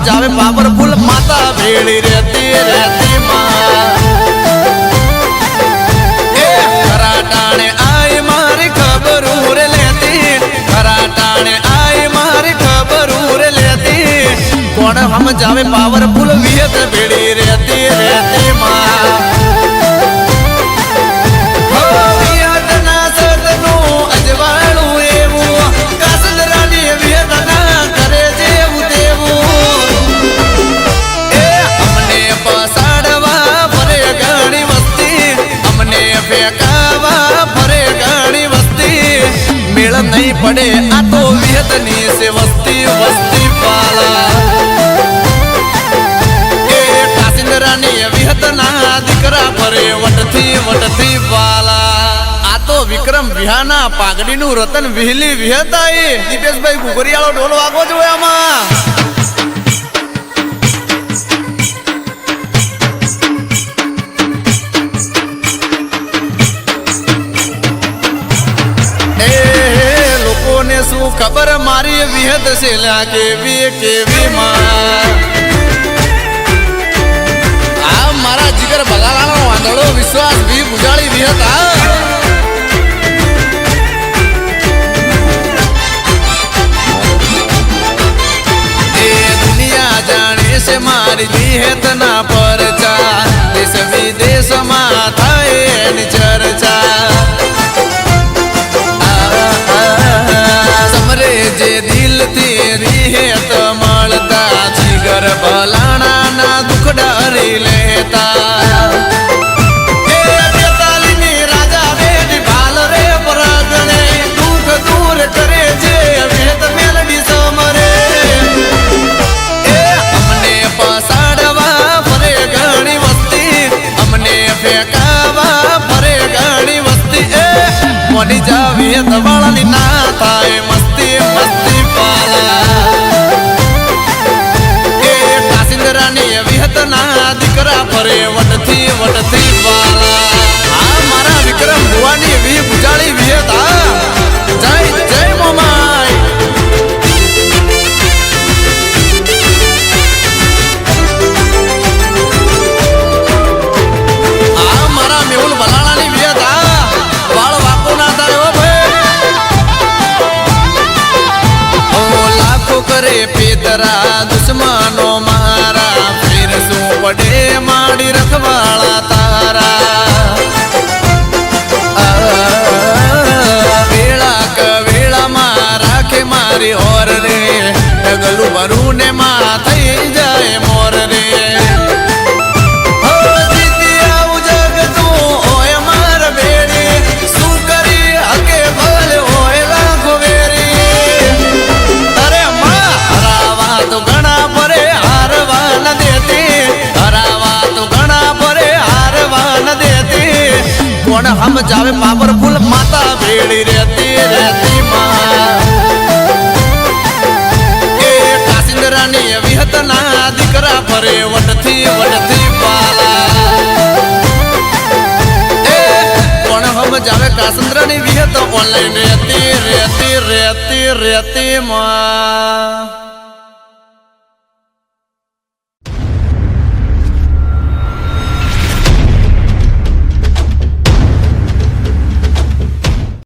સમજાવે પાવરફુલ માતા ભેળી રહેતી રહેતી માં એ ખરા ટાણે આય મારી ખબર રે લેતી ખરા ટાણે આય મારી ખબર રે લેતી કોણ સમજાવે પાવરફુલ વિહત ભેળી રહેતી રહેતી માં नहीं पड़े आ तो विहतनी से वस्ती वस्ती पाला ए कासिंदरानी विहतना दिकरा फरे वटथी पाला आ तो विक्रम विहाना पागड़ी नु रतन विहली विहताई दीपेश भाई गुगरियाळो ढोल वागो जोया आमा શું ખબર મારી વિહત છે કેવી માં આ મારા જીગર બગાલાનો વાંદળો વિશ્વાસ ભી બુજાળી વિહત એ દુનિયા જાણે છે મારી વિહત ના પરચા દેશ વિદેશમાં થાય એની ચર્ચા जे दिल तेरी है तो मलता जिगर भलाना ना दुख डरी लेता ए बेताली राजा वेद भाल रे परागणे दुख दूर करे जे वेद मेलडी समरे ए हमने पसाडवा फरे घणी वस्ती हमने फेकावा फरे घणी वस्ती ए मोडी जा वेद वाळानी ना थाय मस्ती पाला ए कासिंदरानी विहतना दिकरा फरे वटथी पाला आ मारा विक्रम भुवानी वी बुजाળી विहता जय जय मोमाई आ मारा मेहुल बलाणानी विहता वाळ वाको ना થાય ઓ ભાઈ करे पेतरा दुश्मनो मारा फिर सू पड़े माड़ी रखवाला तारा वेला कवेला मारा के मारी और रे डगलू भरू ने मा थई जाए मोर रे हम जावे पावरफुल माता भेड़ी रहती माँ ए कासिंदरानी विहतना दिकरा फरे वटथी पाला ए कोण हम जावे कासिंदरानी विहत ऑनलाइन रहती माँ।